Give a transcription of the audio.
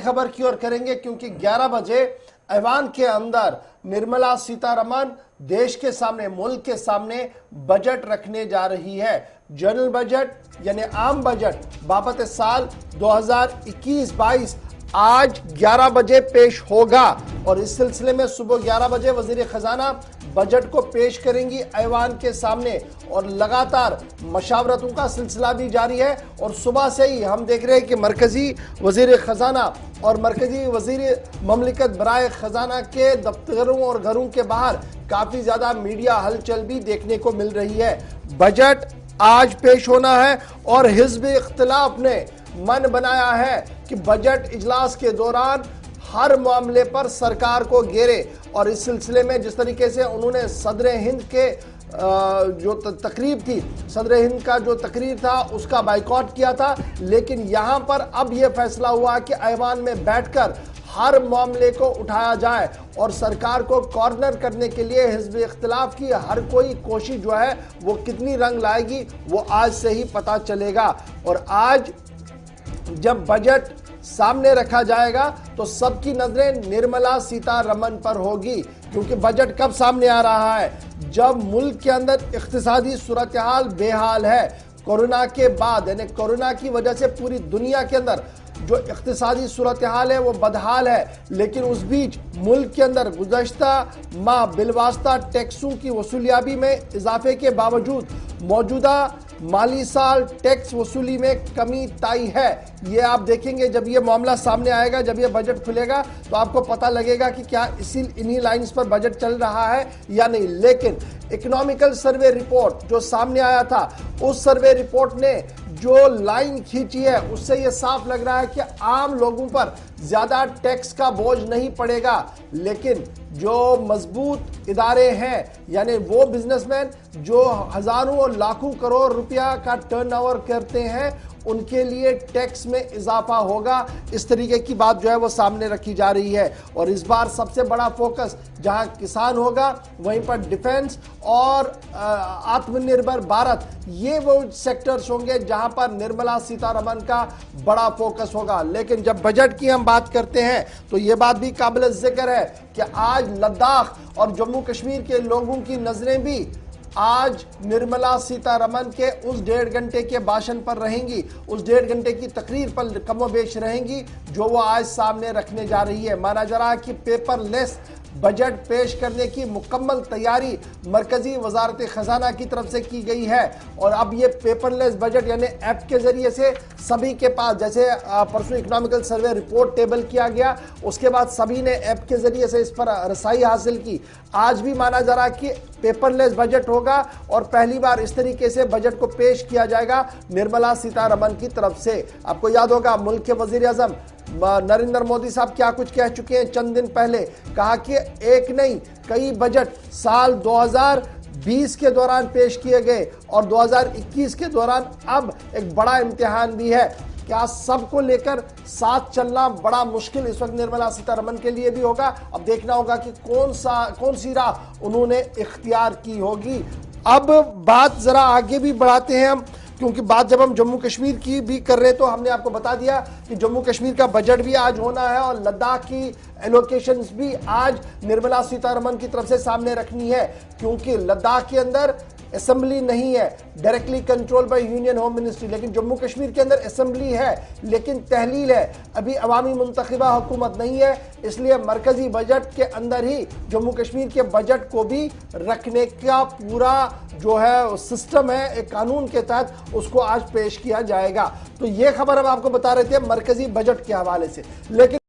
खबर की ओर करेंगे क्योंकि 11 बजे ऐवान के अंदर निर्मला सीतारमण देश के सामने, मुल्क के सामने बजट रखने जा रही है। जनरल बजट यानी आम बजट बाबत साल 2021-22 आज 11 बजे पेश होगा और इस सिलसिले में सुबह 11 बजे वजीर खजाना बजट को पेश करेंगी ऐवान के सामने और लगातार मशावरतों का सिलसिला भी जारी है। और सुबह से ही हम देख रहे हैं कि मरकजी वजीर खजाना और मरकजी वजीर ममलिकत बराए खजाना के दफ्तरों और घरों के बाहर काफी ज्यादा मीडिया हलचल भी देखने को मिल रही है। बजट आज पेश होना है और हिज़्ब इख्तिलाफ ने मन बनाया है कि बजट इजलास के दौरान हर मामले पर सरकार को घेरे और इस सिलसिले में जिस तरीके से उन्होंने सदर हिंद के जो तकरीब थी, सदर हिंद का जो तकरीर था उसका बाइकॉट किया था, लेकिन यहां पर अब यह फैसला हुआ कि ऐवान में बैठकर हर मामले को उठाया जाए और सरकार को कॉर्नर करने के लिए हिज़्ब इख्तिलाफ की हर कोई कोशिश जो है वो कितनी रंग लाएगी वो आज से ही पता चलेगा। और आज जब बजट सामने रखा जाएगा तो सबकी नजरें निर्मला सीतारमण पर होगी, क्योंकि बजट कब सामने आ रहा है? जब मुल्क के अंदर इख्तिसादी सूरत हाल बेहाल है, कोरोना के बाद, यानी कोरोना की वजह से पूरी दुनिया के अंदर जो इख्तिसादी सूरत हाल है वो बदहाल है। लेकिन उस बीच मुल्क के अंदर गुज़श्ता माह बिलवास्ता टैक्सों की वसूलियाबी में इजाफे के बावजूद मौजूदा माली साल टैक्स वसूली में कमी ताई है। ये आप देखेंगे जब ये मामला सामने आएगा, जब ये बजट खुलेगा तो आपको पता लगेगा कि क्या इन्हीं लाइंस पर बजट चल रहा है या नहीं। लेकिन इकोनॉमिकल सर्वे रिपोर्ट जो सामने आया था, उस सर्वे रिपोर्ट ने जो लाइन खींची है उससे यह साफ लग रहा है कि आम लोगों पर ज्यादा टैक्स का बोझ नहीं पड़ेगा, लेकिन जो मजबूत इदारे हैं यानी वो बिजनेसमैन जो हजारों और लाखों करोड़ रुपया का टर्नओवर करते हैं उनके लिए टैक्स में इजाफा होगा। इस तरीके की बात जो है वो सामने रखी जा रही है। और इस बार सबसे बड़ा फोकस जहां किसान होगा वहीं पर डिफेंस और आत्मनिर्भर भारत, ये वो सेक्टर्स होंगे जहां पर निर्मला सीतारमण का बड़ा फोकस होगा। लेकिन जब बजट की हम बात करते हैं तो ये बात भी काबिल जिक्र है कि आज लद्दाख और जम्मू कश्मीर के लोगों की नजरें भी आज निर्मला सीतारमण के उस 1.5 घंटे के भाषण पर रहेंगी, उस 1.5 घंटे की तकरीर पर कमोबेश रहेंगी जो वो आज सामने रखने जा रही है। माना जा रहा है कि पेपरलेस बजट पेश करने की मुकम्मल तैयारी मरकजी वजारत खजाना की तरफ से की गई है। और अब ये पेपरलेस बजट यानी ऐप के जरिए से सभी के पास, जैसे परसों इकोनॉमिकल सर्वे रिपोर्ट टेबल किया गया, उसके बाद सभी ने ऐप के जरिए से इस पर रसाई हासिल की। आज भी माना जा रहा है कि पेपरलेस बजट होगा और पहली बार इस तरीके से बजट को पेश किया जाएगा निर्मला सीतारमण की तरफ से। आपको याद होगा मुल्क के वजीर आजम नरेंद्र मोदी साहब क्या कुछ कह चुके हैं चंद दिन पहले, कहा कि एक नहीं कई बजट साल 2020 के दौरान पेश किए गए और 2021 के दौरान अब एक बड़ा इम्तिहान भी है। क्या सबको लेकर साथ चलना बड़ा मुश्किल इस वक्त निर्मला सीतारमण के लिए भी होगा। अब देखना होगा कि कौन सी राह उन्होंने इख्तियार की होगी। अब बात जरा आगे भी बढ़ाते हैं हम, क्योंकि बात जब हम जम्मू कश्मीर की भी कर रहे तो हमने आपको बता दिया कि जम्मू कश्मीर का बजट भी आज होना है और लद्दाख की एलोकेशंस भी आज निर्मला सीतारमण की तरफ से सामने रखनी है, क्योंकि लद्दाख के अंदर असेंबली नहीं है, directly control by union home ministry, लेकिन जम्मू कश्मीर के अंदर असेंबली है लेकिन तहलील है, अभी अवामी मुंतखबा हुकूमत नहीं है। इसलिए मरकजी बजट के अंदर ही जम्मू कश्मीर के बजट को भी रखने का पूरा जो है सिस्टम है, एक कानून के तहत उसको आज पेश किया जाएगा। तो ये खबर हम आपको बता रहे थे मरकजी बजट के हवाले से। लेकिन